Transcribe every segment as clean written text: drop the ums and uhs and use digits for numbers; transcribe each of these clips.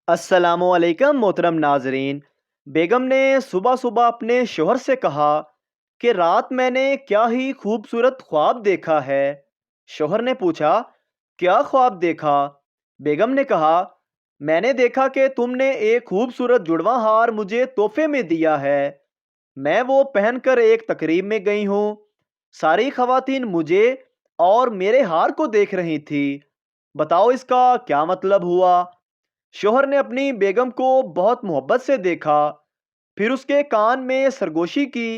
अस्सलाम वालेकुम मोहतरम नाजरीन। बेगम ने सुबह सुबह अपने शोहर से कहा कि रात मैंने क्या ही खूबसूरत ख्वाब देखा है। शोहर ने पूछा, क्या ख्वाब देखा? बेगम ने कहा, मैंने देखा कि तुमने एक खूबसूरत जुड़वा हार मुझे तोहफे में दिया है। मैं वो पहनकर एक तकरीब में गई हूँ। सारी खवातीन मुझे और मेरे हार को देख रही थी। बताओ इसका क्या मतलब हुआ? शोहर ने अपनी बेगम को बहुत मोहब्बत से देखा, फिर उसके कान में सरगोशी की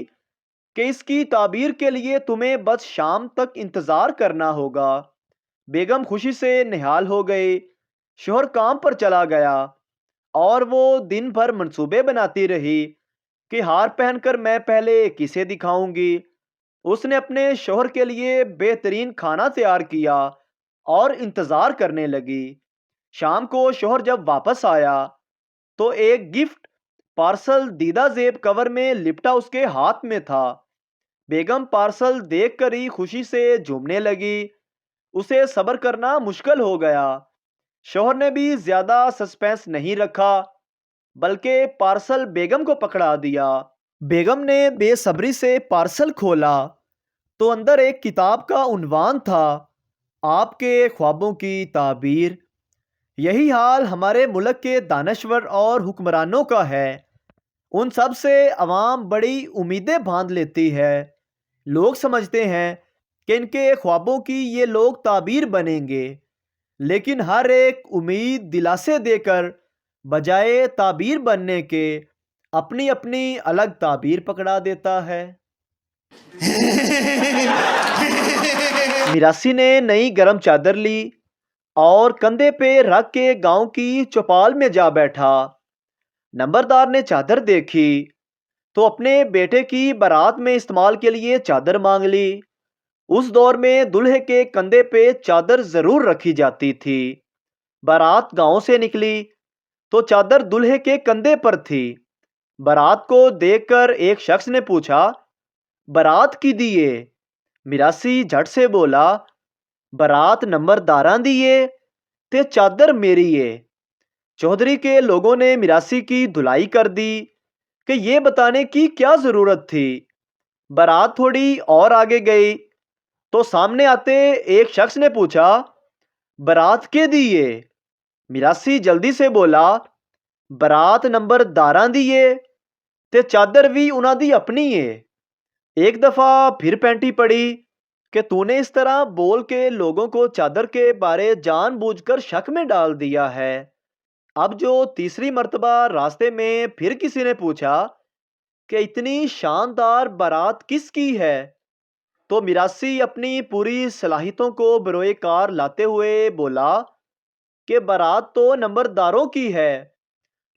कि इसकी ताबीर के लिए तुम्हें बस शाम तक इंतज़ार करना होगा। बेगम खुशी से निहाल हो गई। शोहर काम पर चला गया और वो दिन भर मंसूबे बनाती रही कि हार पहनकर मैं पहले किसे दिखाऊंगी। उसने अपने शोहर के लिए बेहतरीन खाना तैयार किया और इंतज़ार करने लगी। शाम को शोहर जब वापस आया तो एक गिफ्ट पार्सल दीदा जेब कवर में लिपटा उसके हाथ में था। बेगम पार्सल देखकर ही खुशी से झूमने लगी। उसे सब्र करना मुश्किल हो गया। शोहर ने भी ज्यादा सस्पेंस नहीं रखा, बल्कि पार्सल बेगम को पकड़ा दिया। बेगम ने बेसब्री से पार्सल खोला तो अंदर एक किताब का उन्वान था, आपके ख्वाबों की ताबीर। यही हाल हमारे मुल्क के दानश्वर और हुक्मरानों का है। उन सब से अवाम बड़ी उम्मीदें बांध लेती है। लोग समझते हैं कि इनके ख्वाबों की ये लोग ताबीर बनेंगे, लेकिन हर एक उम्मीद दिलासे देकर बजाय ताबीर बनने के अपनी अपनी अलग ताबीर पकड़ा देता है। मिरासी ने नई गरम चादर ली और कंधे पे रख के गांव की चौपाल में जा बैठा। नंबरदार ने चादर देखी तो अपने बेटे की बारात में इस्तेमाल के लिए चादर मांग ली। उस दौर में दूल्हे के कंधे पे चादर जरूर रखी जाती थी। बारात गांव से निकली तो चादर दूल्हे के कंधे पर थी। बारात को देखकर एक शख्स ने पूछा, बारात की दिए? मिरासी झट से बोला, बारात नंबरदारां दिए ते चादर मेरी है। चौधरी के लोगों ने मिरासी की धुलाई कर दी कि ये बताने की क्या जरूरत थी। बारात थोड़ी और आगे गई तो सामने आते एक शख्स ने पूछा, बारात के दिए? मिरासी जल्दी से बोला, बारात नंबरदारां दिए ते चादर भी उन्हां दी अपनी है। एक दफा फिर पैंटी पड़ी कि तूने इस तरह बोल के लोगों को चादर के बारे जानबूझकर शक में डाल दिया है। अब जो तीसरी मर्तबा रास्ते में फिर किसी ने पूछा कि इतनी शानदार बारात किसकी है, तो मिरासी अपनी पूरी सलाहियतों को बरोए कार लाते हुए बोला कि बारात तो नंबरदारों की है,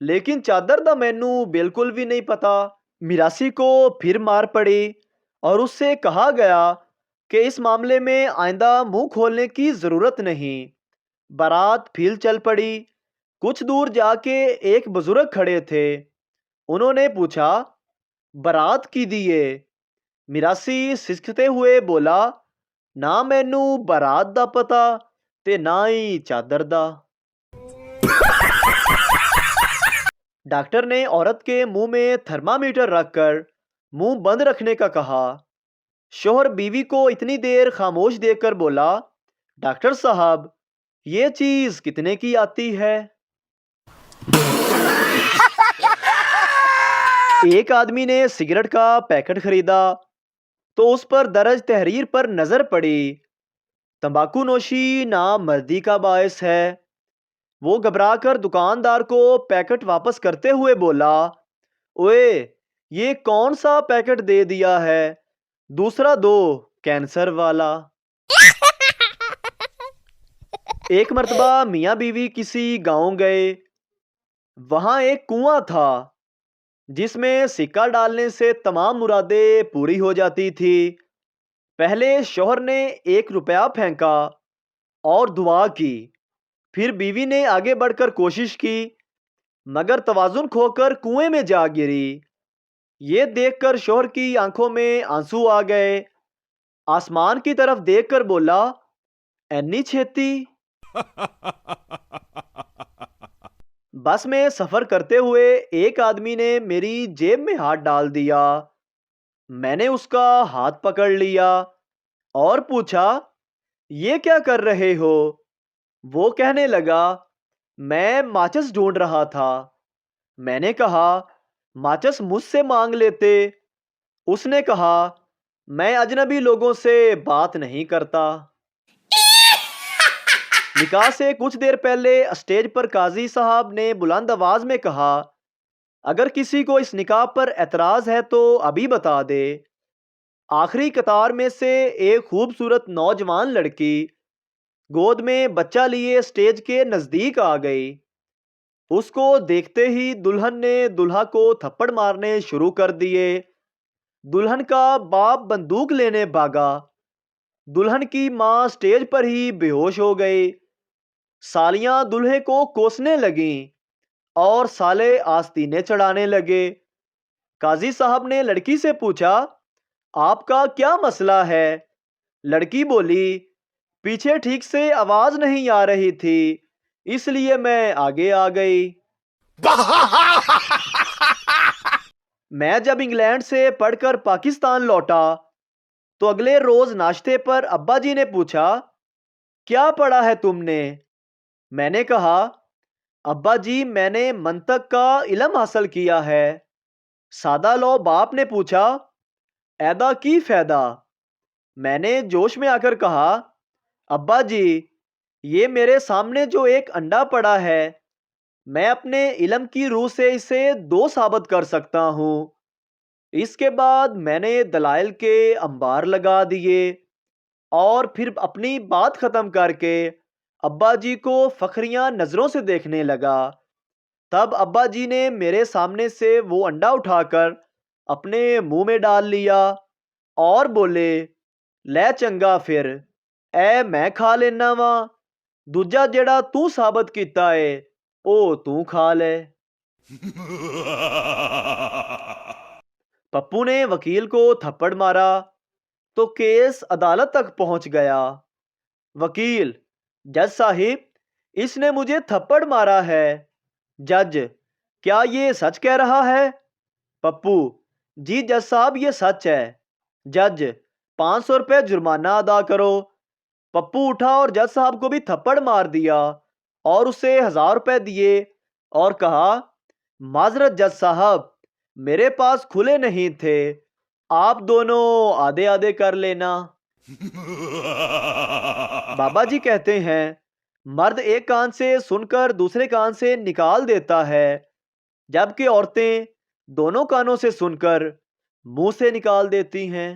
लेकिन चादर दा मैनू बिल्कुल भी नहीं पता। मिरासी को फिर मार पड़ी और उससे कहा गया कि इस मामले में आइंदा मुंह खोलने की जरूरत नहीं। बारात फिर चल पड़ी। कुछ दूर जाके एक बुजुर्ग खड़े थे। उन्होंने पूछा, बारात की दिए? मिरासी सिसकते हुए बोला, ना मैनू बारात दा पता ते ना ही चादर दा। डॉक्टर ने औरत के मुंह में थर्मामीटर रखकर मुंह बंद रखने का कहा। शोहर बीवी को इतनी देर खामोश देखकर बोला, डॉक्टर साहब, ये चीज कितने की आती है? एक आदमी ने सिगरेट का पैकेट खरीदा तो उस पर दर्ज तहरीर पर नजर पड़ी, तंबाकू नोशी नामर्दी का बायस है। वो घबराकर दुकानदार को पैकेट वापस करते हुए बोला, ओए, ये कौन सा पैकेट दे दिया है? दूसरा दो, कैंसर वाला। एक मर्तबा मियाँ बीवी किसी गांव गए। वहां एक कुआं था जिसमें सिक्का डालने से तमाम मुरादें पूरी हो जाती थी। पहले शौहर ने 1 रुपया फेंका और दुआ की। फिर बीवी ने आगे बढ़कर कोशिश की, मगर तवाजुन खोकर कुएं में जा गिरी। ये देखकर शौहर की आंखों में आंसू आ गए। आसमान की तरफ देखकर बोला, एनी छेती? بس میں سفر کرتے ہوئے ایک آدمی نے میری جیب میں ہاتھ ڈال دیا۔ میں نے اس کا ہاتھ پکڑ لیا اور پوچھا، یہ کیا کر رہے ہو؟ وہ کہنے لگا، میں ماچس ڈھونڈ رہا تھا۔ میں نے کہا، ماچس مجھ سے مانگ لیتے۔ اس نے کہا، میں اجنبی لوگوں سے بات نہیں کرتا۔ نکاح سے کچھ دیر پہلے اسٹیج پر قاضی صاحب نے بلند آواز میں کہا، اگر کسی کو اس نکاح پر اعتراض ہے تو ابھی بتا دے۔ آخری قطار میں سے ایک خوبصورت نوجوان لڑکی گود میں بچہ لیے اسٹیج کے نزدیک آ گئی۔ اس کو دیکھتے ہی دلہن نے دلہا کو تھپڑ مارنے شروع کر دیے۔ دلہن کا باپ بندوق لینے بھاگا۔ دلہن کی ماں اسٹیج پر ہی بے ہوش ہو گئی۔ سالیاں دلہے کو کوسنے لگیں اور سالے آستینے چڑھانے لگے۔ قاضی صاحب نے لڑکی سے پوچھا، آپ کا کیا مسئلہ ہے؟ لڑکی بولی، پیچھے ٹھیک سے آواز نہیں آ رہی تھی، اس لیے میں آگے آ گئی۔ میں جب انگلینڈ سے پڑھ کر پاکستان لوٹا تو اگلے روز ناشتے پر ابا جی نے پوچھا، کیا پڑھا ہے تم نے؟ میں نے کہا، ابا جی میں نے منطق کا علم حاصل کیا ہے۔ سادہ لو باپ نے پوچھا، ایدا کی فائدہ؟ میں نے جوش میں آ کر کہا، ابا جی یہ میرے سامنے جو ایک انڈا پڑا ہے، میں اپنے علم کی روح سے اسے 2 ثابت کر سکتا ہوں۔ اس کے بعد میں نے دلائل کے انبار لگا دیے اور پھر اپنی بات ختم کر کے ابا جی کو فخریاں نظروں سے دیکھنے لگا۔ تب ابا جی نے میرے سامنے سے وہ انڈا اٹھا کر اپنے منہ میں ڈال لیا اور بولے، لے چنگا پھر اے میں کھا لینا وا، دوجا جڑا تو ثابت کیتا ہے او تو کھا لے۔ پپو نے وکیل کو تھپڑ مارا تو کیس عدالت تک پہنچ گیا۔ وکیل، جج صاحب اس نے مجھے تھپڑ مارا ہے۔ جج، کیا یہ سچ کہہ رہا ہے؟ پپو، جی جج صاحب یہ سچ ہے۔ جج، 500 روپے جرمانہ ادا کرو۔ پپو اٹھا اور جج صاحب کو بھی تھپڑ مار دیا اور اسے 1000 روپے دیے اور کہا، معذرت جج صاحب میرے پاس کھلے نہیں تھے، آپ دونوں آدھے آدھے کر لینا۔ بابا جی کہتے ہیں، مرد ایک کان سے سن کر دوسرے کان سے نکال دیتا ہے، جبکہ عورتیں دونوں کانوں سے سن کر منہ سے نکال دیتی ہیں۔